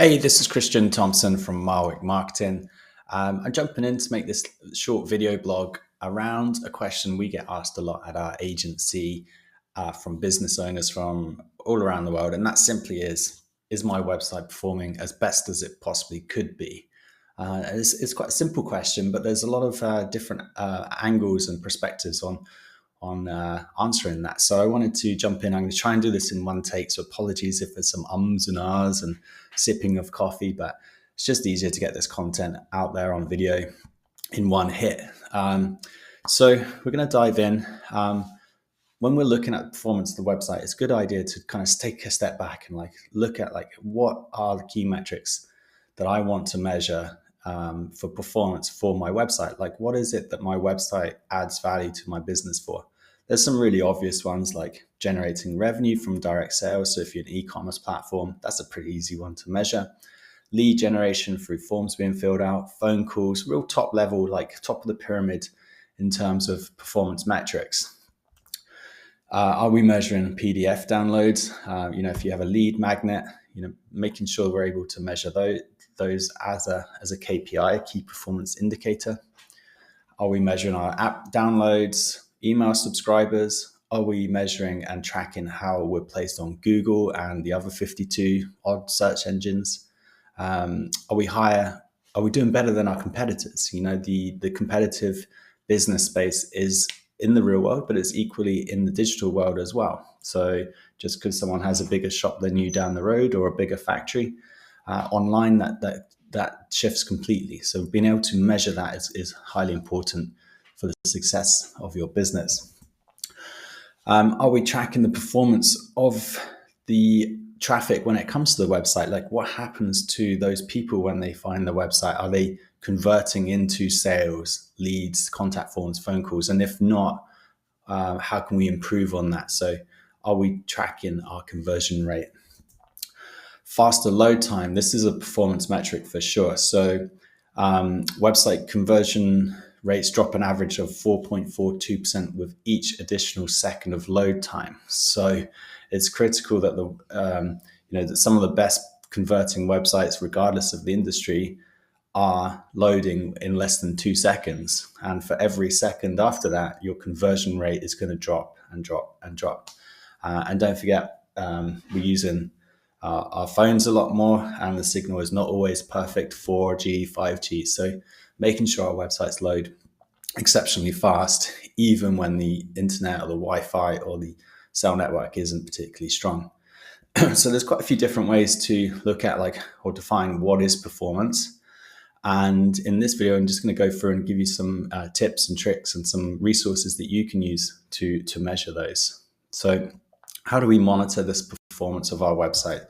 Hey, this is Christian Thompson from Marwick Marketing. I'm jumping in to make this short video blog around a question we get asked a lot at our agency from business owners from all around the world. And that simply is my website performing as best as it possibly could be? It's quite a simple question, but there's a lot of different angles and perspectives on answering that. So I wanted to jump in. I'm going to try and do this in one take. So apologies if there's some ums and ahs and sipping of coffee, but it's just easier to get this content out there on video in one hit. So we're going to dive in. When we're looking at performance of the website, it's a good idea to kind of take a step back and look at what are the key metrics that I want to measure for performance for my website. Like, what is it that my website adds value to my business for? There's some really obvious ones like generating revenue from direct sales. So if you're an e-commerce platform, that's a pretty easy one to measure. Lead generation through forms being filled out, phone calls, real top level, like top of the pyramid in terms of performance metrics. Are we measuring PDF downloads? If you have a lead magnet, making sure we're able to measure those as a KPI, a key performance indicator. Are we measuring our app downloads, email subscribers? Are we measuring and tracking how we're placed on Google and the other 52 odd search engines? Are we doing better than our competitors? The competitive business space is in the real world, but it's equally in the digital world as well. So just because someone has a bigger shop than you down the road or a bigger factory, online that shifts completely. So being able to measure that is highly important for the success of your business. Are we tracking the performance of the traffic when it comes to the website? Like, what happens to those people when they find the website? Are they converting into sales, leads, contact forms, phone calls? And if not, how can we improve on that? So are we tracking our conversion rate? Faster load time. This is a performance metric for sure. So website conversion rates drop an average of 4.42% with each additional second of load time. So it's critical that that some of the best converting websites, regardless of the industry, are loading in less than 2 seconds. And for every second after that, your conversion rate is going to drop and drop and drop. And don't forget, we're using our phones a lot more, and the signal is not always perfect 4G, 5G. So making sure our websites load exceptionally fast, even when the internet or the Wi-Fi or the cell network isn't particularly strong. So there's quite a few different ways to look at or define what is performance. And in this video, I'm just going to go through and give you some tips and tricks and some resources that you can use to measure those. So how do we monitor this performance of our website?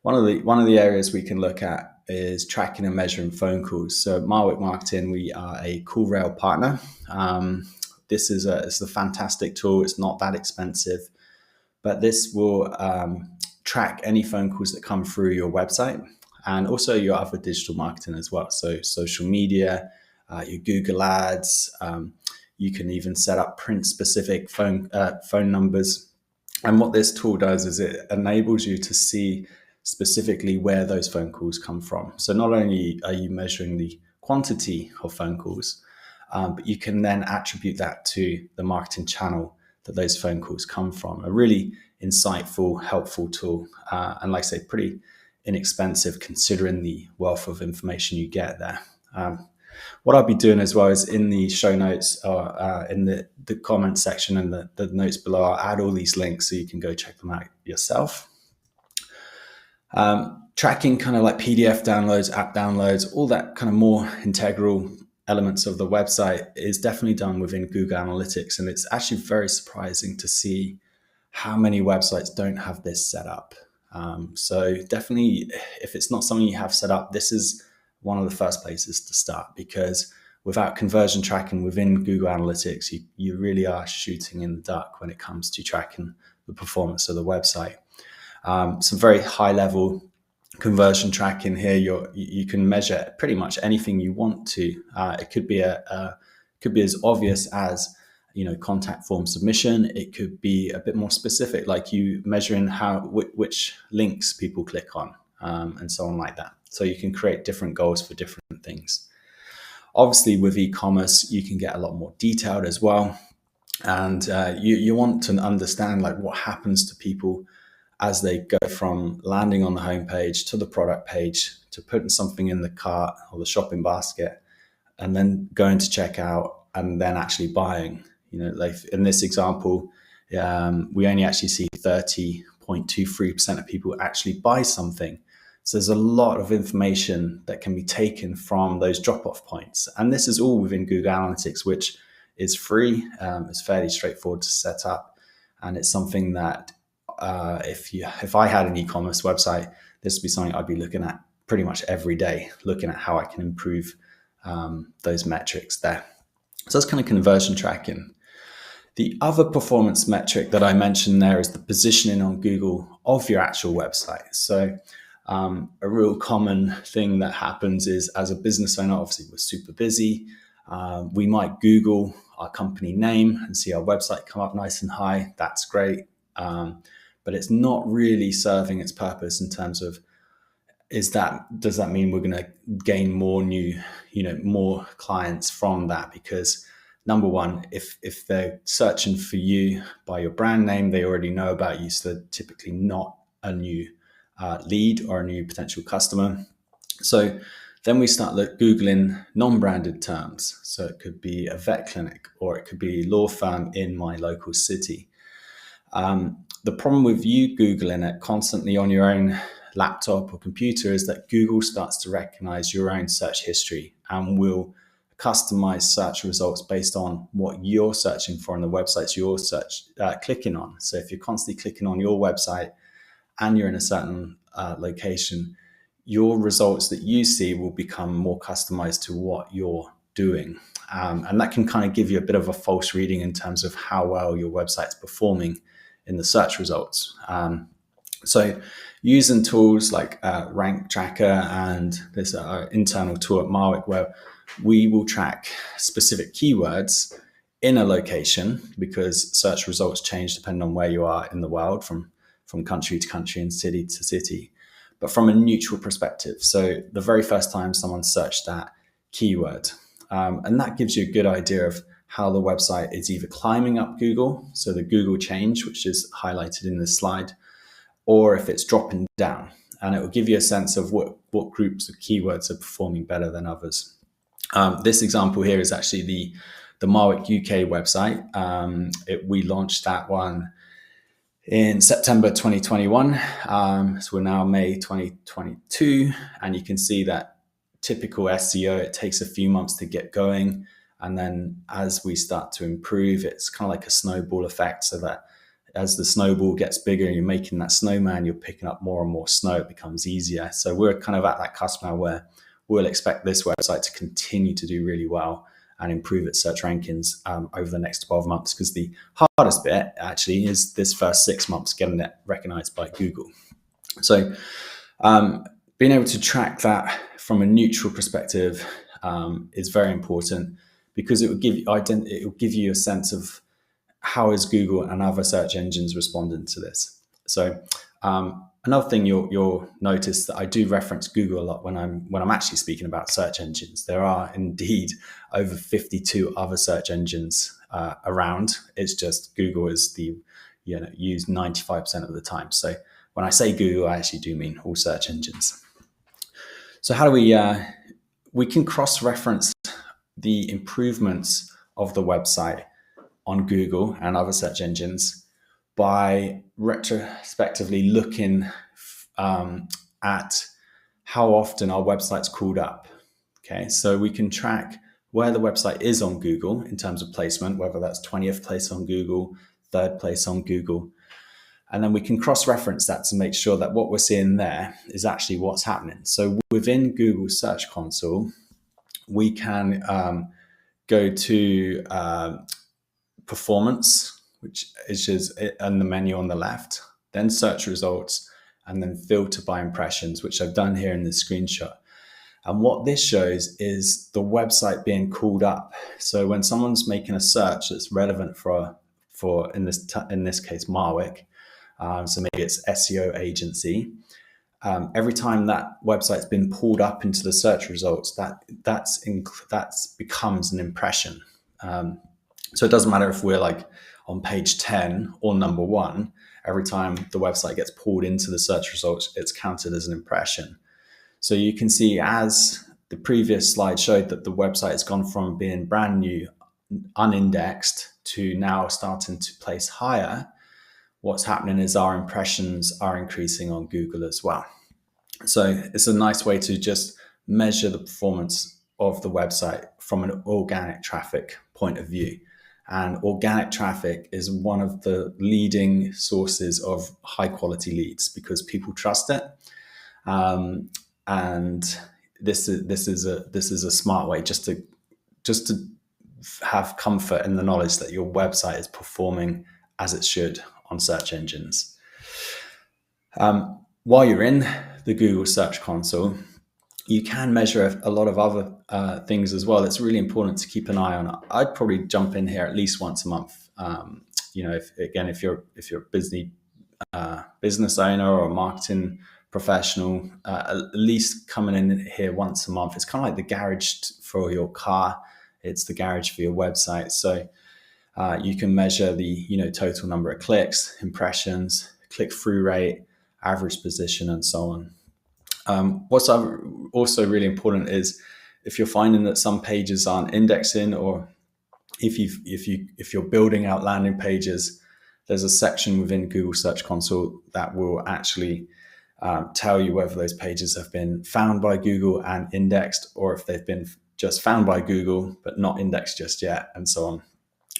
One of the areas we can look at is tracking and measuring phone calls. So at Marwick Marketing, we are a CallRail partner. It's a fantastic tool. It's not that expensive, but this will track any phone calls that come through your website and also your other digital marketing as well. So social media, your Google ads. You can even set up print specific phone numbers. And what this tool does is it enables you to see specifically where those phone calls come from. So not only are you measuring the quantity of phone calls, but you can then attribute that to the marketing channel that those phone calls come from. A really insightful, helpful tool. And like I say, pretty inexpensive considering the wealth of information you get there. What I'll be doing as well is in the show notes or in the comment section and the notes below, I'll add all these links so you can go check them out yourself. Tracking kind of like PDF downloads, app downloads, all that kind of more integral elements of the website is definitely done within Google Analytics. And it's actually very surprising to see how many websites don't have this set up. So definitely, if it's not something you have set up, this is one of the first places to start, because without conversion tracking within Google Analytics, you really are shooting in the dark when it comes to tracking the performance of the website. Some very high level conversion tracking here. You can measure pretty much anything you want to. It could be as obvious as contact form submission. It could be a bit more specific, like you measuring which links people click on. and so on like that. So you can create different goals for different things. Obviously, with e-commerce, you can get a lot more detailed as well. And you want to understand like what happens to people as they go from landing on the homepage to the product page to putting something in the cart or the shopping basket and then going to checkout and then actually buying. Like in this example, we only actually see 30.23% of people actually buy something. So there's a lot of information that can be taken from those drop-off points. And this is all within Google Analytics, which is free. It's fairly straightforward to set up. And it's something that if I had an e-commerce website, this would be something I'd be looking at pretty much every day, looking at how I can improve those metrics there. So that's kind of conversion tracking. The other performance metric that I mentioned there is the positioning on Google of your actual website. So a real common thing that happens is, as a business owner, obviously we're super busy. We might Google our company name and see our website come up nice and high. That's great. But it's not really serving its purpose in terms of, does that mean we're going to gain more clients from that? Because number one, if they're searching for you by your brand name, they already know about you. So they're typically not a new lead or a new potential customer. So then we start Googling non-branded terms. So it could be a vet clinic, or it could be law firm in my local city. The problem with you Googling it constantly on your own laptop or computer is that Google starts to recognize your own search history and will customize search results based on what you're searching for and the websites you're clicking on. So if you're constantly clicking on your website and you're in a certain location, your results that you see will become more customized to what you're doing. And that can kind of give you a bit of a false reading in terms of how well your website's performing in the search results. So using tools like Rank Tracker and this internal tool at Marwick, where we will track specific keywords in a location, because search results change depending on where you are in the world, from country to country and city to city, but from a neutral perspective. So the very first time someone searched that keyword, and that gives you a good idea of how the website is either climbing up Google, so the Google change, which is highlighted in this slide, or if it's dropping down. And it will give you a sense of what groups of keywords are performing better than others. This example here is actually the Marwick UK website. We launched that one in September 2021. So we're now May 2022, and you can see that typical SEO, it takes a few months to get going. And then as we start to improve, it's kind of like a snowball effect, so that as the snowball gets bigger and you're making that snowman, you're picking up more and more snow, it becomes easier. So we're kind of at that cusp now where we'll expect this website to continue to do really well and improve its search rankings over the next 12 months, because the hardest bit actually is this first 6 months, getting it recognized by Google. So being able to track that from a neutral perspective is very important, because it will give you a sense of how is Google and other search engines responding to this. So another thing you'll notice that I do reference Google a lot when I'm actually speaking about search engines. There are indeed over 52 other search engines around. It's just Google is used 95% of the time. So when I say Google, I actually do mean all search engines. So how do we can cross-reference the improvements of the website on Google and other search engines by retrospectively looking at how often our website's called up. Okay, so we can track where the website is on Google in terms of placement, whether that's 20th place on Google, 3rd place on Google. And then we can cross-reference that to make sure that what we're seeing there is actually what's happening. So within Google Search Console, we can go to performance, which is just in the menu on the left, then search results, and then filter by impressions, which I've done here in this screenshot. And what this shows is the website being called up. So when someone's making a search that's relevant for in this case Marwick, so maybe it's SEO agency, every time that website's been pulled up into the search results, that's becomes an impression. So it doesn't matter if we're like on page 10 or number 1. Every time the website gets pulled into the search results, it's counted as an impression. So you can see, as the previous slide showed, that the website has gone from being brand new, unindexed, to now starting to place higher. What's happening is our impressions are increasing on Google as well. So it's a nice way to just measure the performance of the website from an organic traffic point of view. And organic traffic is one of the leading sources of high quality leads because people trust it. And this is a smart way just to have comfort in the knowledge that your website is performing as it should on search engines. While you're in the Google Search Console, you can measure a lot of other things as well. It's really important to keep an eye on. I'd probably jump in here at least once a month. If you're a business owner or a marketing professional, at least coming in here once a month. It's kind of like the garage for your car. It's the garage for your website. So you can measure the total number of clicks, impressions, click-through rate, average position, and so on. What's also really important is if you're finding that some pages aren't indexing, or if you're building out landing pages, there's a section within Google Search Console that will actually tell you whether those pages have been found by Google and indexed, or if they've been just found by Google but not indexed just yet, and so on.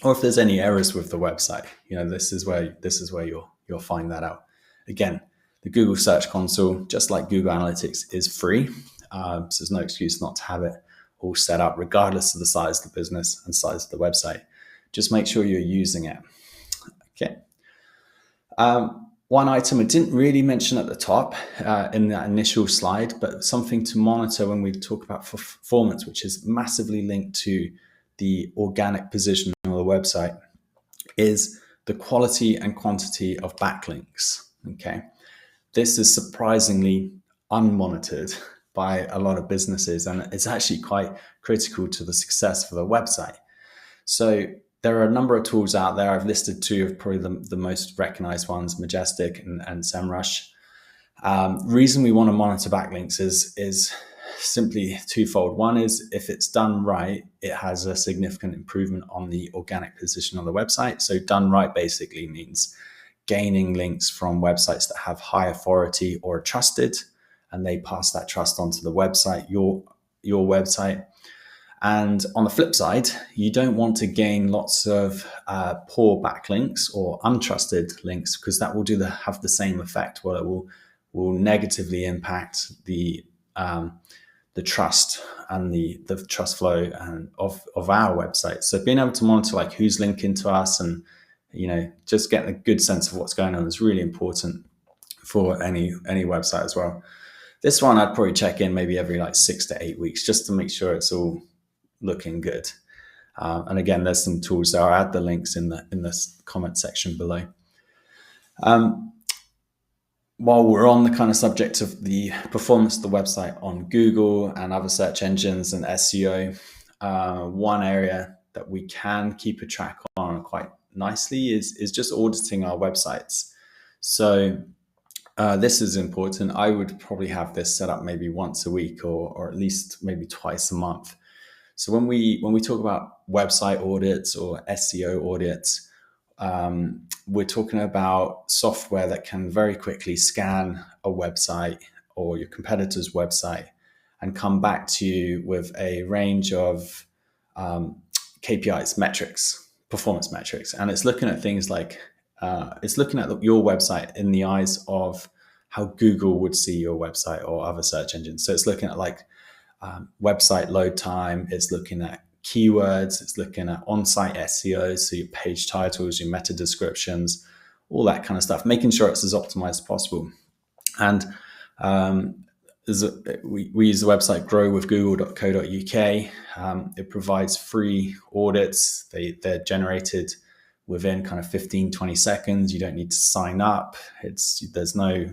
Or if there's any errors with the website. This is where you'll find that out. Again, the Google Search Console, just like Google Analytics, is free. So there's no excuse not to have it all set up, regardless of the size of the business and size of the website. Just make sure you're using it. Okay. One item I didn't really mention at the top in that initial slide, but something to monitor when we talk about performance, which is massively linked to the organic position of the website, is the quality and quantity of backlinks. Okay. This is surprisingly unmonitored by a lot of businesses, and it's actually quite critical to the success for the website. So there are a number of tools out there. I've listed two of probably the most recognized ones, Majestic and SEMrush. Reason we want to monitor backlinks is simply twofold. One is, if it's done right, it has a significant improvement on the organic position on the website. So done right basically means gaining links from websites that have high authority or are trusted, and they pass that trust onto the website, your website. And on the flip side, you don't want to gain lots of poor backlinks or untrusted links, because that will have the same effect. Well, it will negatively impact the trust and the trust flow and of our website. So being able to monitor like who's linking to us and just getting a good sense of what's going on is really important for any website as well. This one I'd probably check in maybe every 6 to 8 weeks just to make sure it's all looking good. And again, there's some tools there. I'll add the links in the comment section below. While we're on the kind of subject of the performance of the website on Google and other search engines and SEO, one area that we can keep a track on quite nicely is just auditing our websites. So this is important. I would probably have this set up maybe once a week or at least maybe twice a month. So when we talk about website audits or SEO audits, we're talking about software that can very quickly scan a website or your competitor's website and come back to you with a range of KPIs, metrics, performance metrics. And it's looking at things like, it's looking at your website in the eyes of how Google would see your website or other search engines. So it's looking at website load time, it's looking at keywords, it's looking at on-site SEO, so your page titles, your meta descriptions, all that kind of stuff, making sure it's as optimized as possible. And we use the website growwithgoogle.co.uk. It provides free audits. They're generated within kind of 15-20 seconds. You don't need to sign up. There's no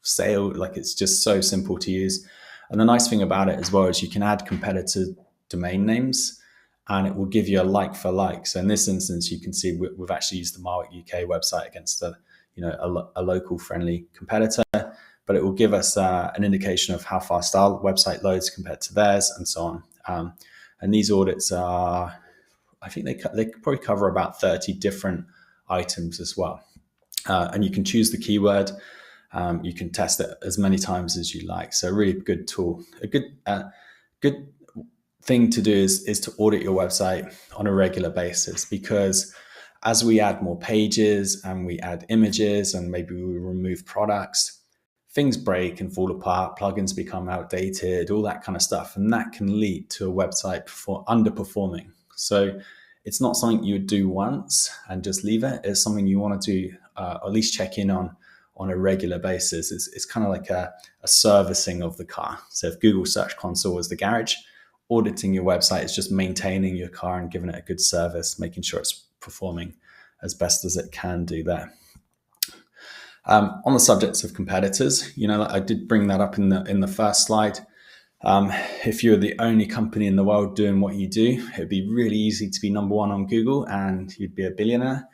sale. Like, it's just so simple to use. And the nice thing about it as well is you can add competitor domain names, and it will give you a like for like. So in this instance, you can see we've actually used the Marwick UK website against a local friendly competitor, but it will give us an indication of how fast our website loads compared to theirs, and so on. And these audits are, I think they probably cover about 30 different items as well. And you can choose the keyword. You can test it as many times as you like. So a really good tool. A good thing to do is to audit your website on a regular basis, because as we add more pages and we add images and maybe we remove products, things break and fall apart, plugins become outdated, all that kind of stuff. And that can lead to a website underperforming. So it's not something you would do once and just leave it. It's something you want to do, at least check in on a regular basis. It's kind of like a servicing of the car. So if Google Search Console was the garage, auditing your website is just maintaining your car and giving it a good service, making sure it's performing as best as it can do there. On the subject of competitors, I did bring that up in the first slide. If you're the only company in the world doing what you do, it'd be really easy to be number one on Google and you'd be a billionaire.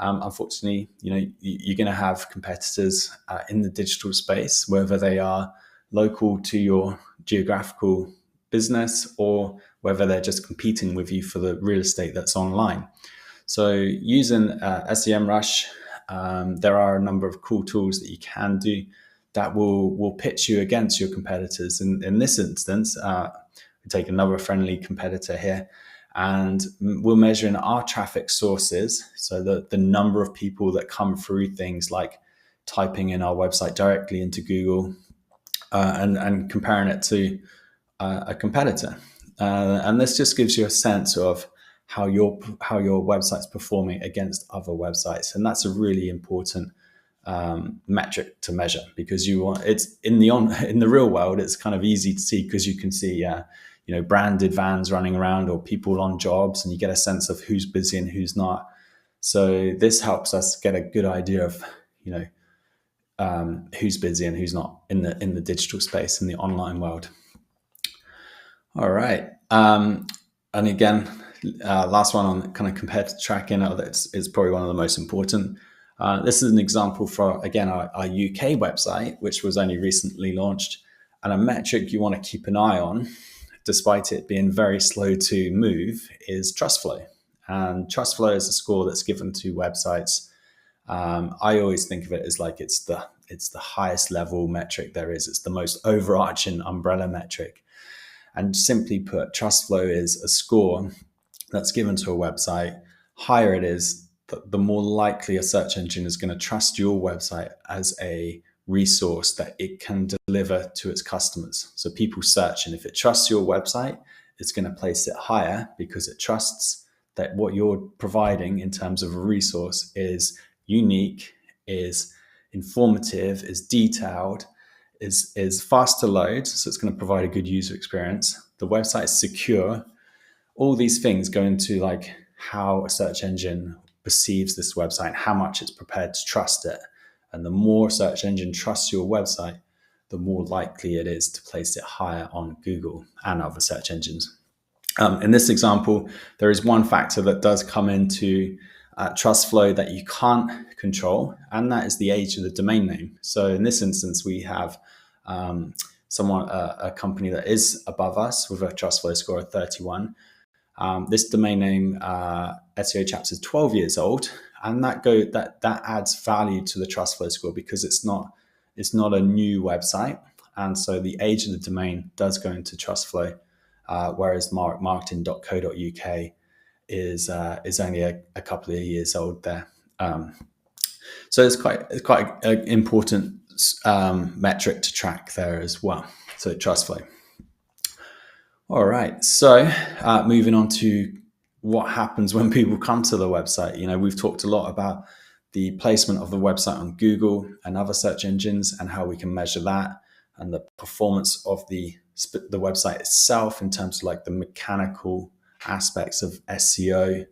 Unfortunately, you're going to have competitors in the digital space, whether they are local to your geographical business or whether they're just competing with you for the real estate that's online. So using SEMrush, there are a number of cool tools that you can do that will pitch you against your competitors. In this instance, we take another friendly competitor here, and we're measuring our traffic sources, so the number of people that come through things like typing in our website directly into Google, and comparing it to a competitor. And this just gives you a sense of how your website's performing against other websites, and that's a really important metric to measure, because it's in the real world, it's kind of easy to see because you can see branded vans running around or people on jobs, and you get a sense of who's busy and who's not. So this helps us get a good idea of who's busy and who's not in the digital space, in the online world. All right, and again, last one on kind of competitor tracking. It's probably one of the most important. This is an example for, again, our UK website, which was only recently launched. And a metric you want to keep an eye on, despite it being very slow to move, is trust flow. And trust flow is a score that's given to websites. I always think of it as like it's the highest level metric there is. It's the most overarching umbrella metric. And simply put, trust flow is a score that's given to a website. Higher it is, the more likely a search engine is going to trust your website as a resource that it can deliver to its customers. So people search, and if it trusts your website, it's going to place it higher because it trusts that what you're providing in terms of a resource is unique, is informative, is detailed, is fast to load, so it's going to provide a good user experience. The website is secure. All these things go into like how a search engine perceives this website, how much it's prepared to trust it. And the more search engine trusts your website, the more likely it is to place it higher on Google and other search engines. In this example, there is one factor that does come into trust flow that you can't control, and that is the age of the domain name. So in this instance, we have a company that is above us with a trust flow score of 31. This domain name, SEO Chaps, is 12 years old, and that adds value to the trust flow score because it's not a new website, and so the age of the domain does go into trust flow, whereas marketing.co.uk is only a couple of years old there. So it's quite an important metric to track there as well. So trust flow. All right, so moving on to what happens when people come to the website. We've talked a lot about the placement of the website on Google and other search engines and how we can measure that, and the performance of the website itself in terms of like the mechanical aspects of SEO.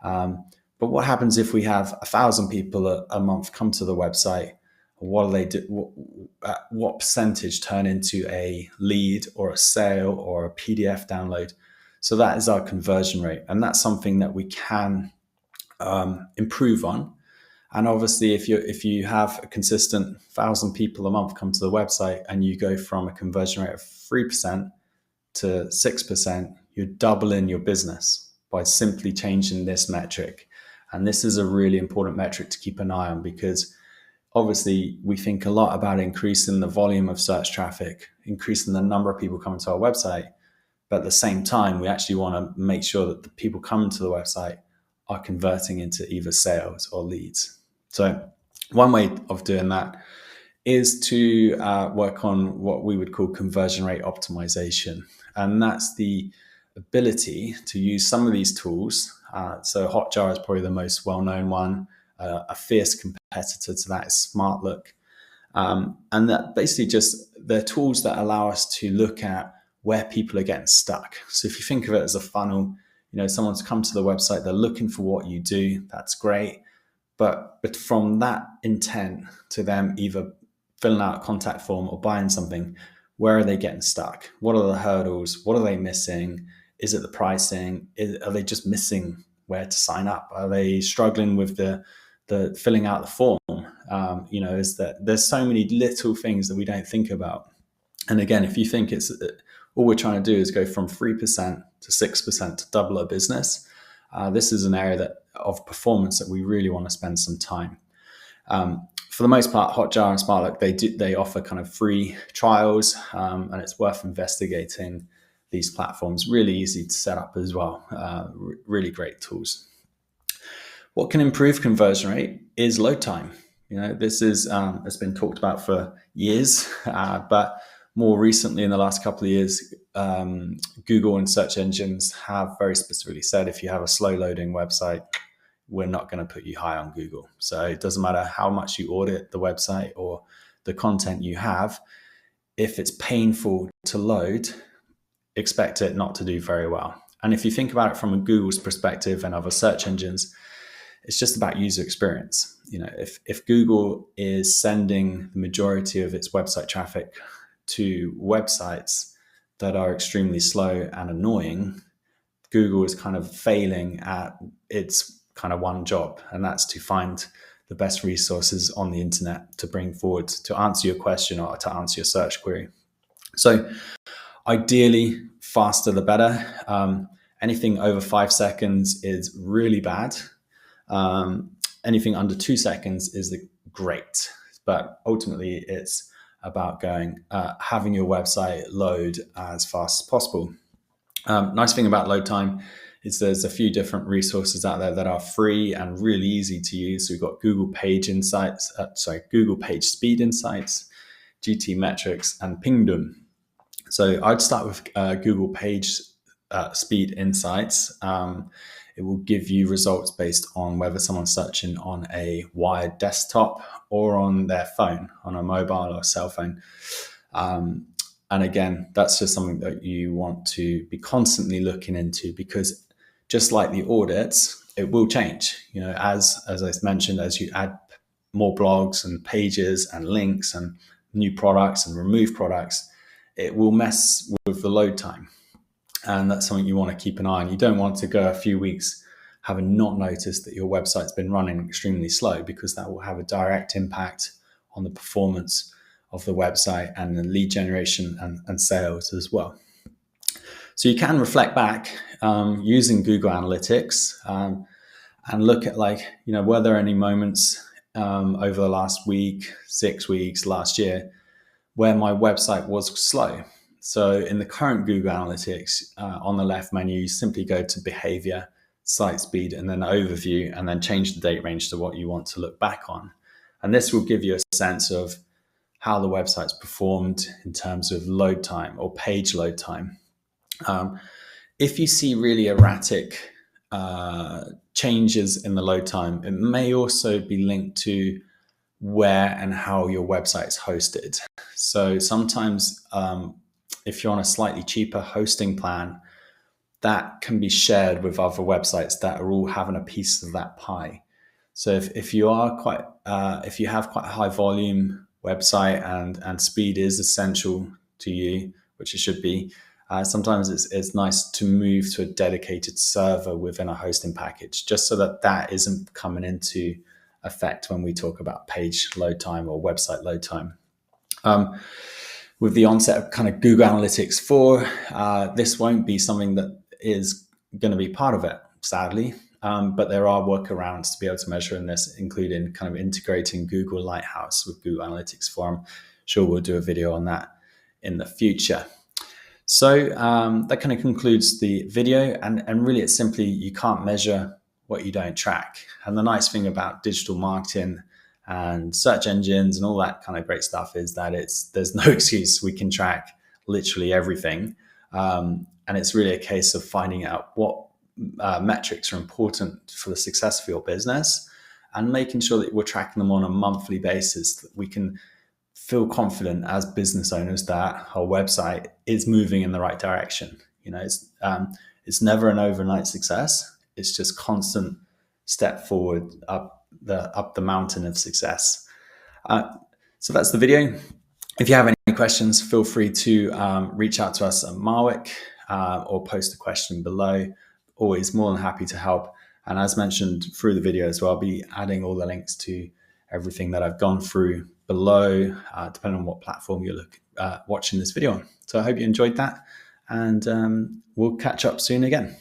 But what happens if we have 1,000 people a month come to the website? what do they do? What percentage turn into a lead or a sale or a PDF download? So that is our conversion rate, and that's something that we can improve on. And obviously, if you have a consistent 1,000 people a month come to the website, and you go from a conversion rate of 3% to 6%, you're doubling your business by simply changing this metric. And this is a really important metric to keep an eye on, because obviously we think a lot about increasing the volume of search traffic, increasing the number of people coming to our website. But at the same time, we actually want to make sure that the people coming to the website are converting into either sales or leads. So one way of doing that is to work on what we would call conversion rate optimization. And that's the ability to use some of these tools. So Hotjar is probably the most well-known one. A fierce competitor to that is SmartLook. And that basically just, they're tools that allow us to look at where people are getting stuck. So if you think of it as a funnel, someone's come to the website, they're looking for what you do, that's great. But from that intent to them either filling out a contact form or buying something, where are they getting stuck? What are the hurdles? What are they missing? Is it the pricing? Are they just missing where to sign up? Are they struggling with the filling out the form? Is that there's so many little things that we don't think about. And again, if you think it's all we're trying to do is go from 3% to 6% to double our business, this is an area of performance that we really want to spend some time. For the most part, Hotjar and SmartLook, they offer kind of free trials, and it's worth investigating these platforms. Really easy to set up as well. Really great tools. What can improve conversion rate is load time. This is it's been talked about for years, but more recently, in the last couple of years, Google and search engines have very specifically said if you have a slow loading website, we're not going to put you high on Google. So it doesn't matter how much you audit the website or the content you have. If it's painful to load, expect it not to do very well. And if you think about it from a Google's perspective and other search engines, it's just about user experience. If Google is sending the majority of its website traffic to websites that are extremely slow and annoying, Google is kind of failing at its kind of one job, and that's to find the best resources on the internet to bring forward to answer your question or to answer your search query. So ideally, faster the better. Anything over 5 seconds is really bad. Anything under 2 seconds is great, but ultimately it's about having your website load as fast as possible. Nice thing about load time is there's a few different resources out there that are free and really easy to use. So we've got Google Page Speed Insights, GTmetrix, and Pingdom. So I'd start with Google Page Speed Insights. It will give you results based on whether someone's searching on a wired desktop or on their phone, on a mobile or cell phone. And again, that's just something that you want to be constantly looking into, because just like the audits, it will change. As I mentioned, as you add more blogs and pages and links and new products and remove products, it will mess with the load time. And that's something you want to keep an eye on. You don't want to go a few weeks having not noticed that your website's been running extremely slow, because that will have a direct impact on the performance of the website and the lead generation and sales as well. So you can reflect back using Google Analytics and look at were there any moments over the last week, 6 weeks, last year, where my website was slow. So in the current Google Analytics, on the left menu, you simply go to behavior, site speed, and then overview, and then change the date range to what you want to look back on. And this will give you a sense of how the website's performed in terms of load time or page load time. If you see really erratic changes in the load time, it may also be linked to where and how your website is hosted. So sometimes if you're on a slightly cheaper hosting plan, that can be shared with other websites that are all having a piece of that pie. So if you are quite if you have quite a high volume website and speed is essential to you, which it should be, sometimes it's nice to move to a dedicated server within a hosting package, just so that that isn't coming into effect when we talk about page load time or website load time. With the onset of kind of Google Analytics 4, this won't be something that is going to be part of it, sadly. But there are workarounds to be able to measure in this, including kind of integrating Google Lighthouse with Google Analytics 4. I'm sure we'll do a video on that in the future. So that kind of concludes the video. And really, it's simply you can't measure what you don't track. And the nice thing about digital marketing and search engines and all that kind of great stuff is that there's no excuse. We can track literally everything. And it's really a case of finding out what metrics are important for the success of your business and making sure that we're tracking them on a monthly basis, that we can feel confident as business owners that our website is moving in the right direction. It's never an overnight success. It's just constant step forward up the mountain of success. So that's the video. If you have any questions, feel free to reach out to us at Marwick or post a question below. Always more than happy to help. And as mentioned through the video as well, I'll be adding all the links to everything that I've gone through below, depending on what platform you're watching this video on. So I hope you enjoyed that, and we'll catch up soon again.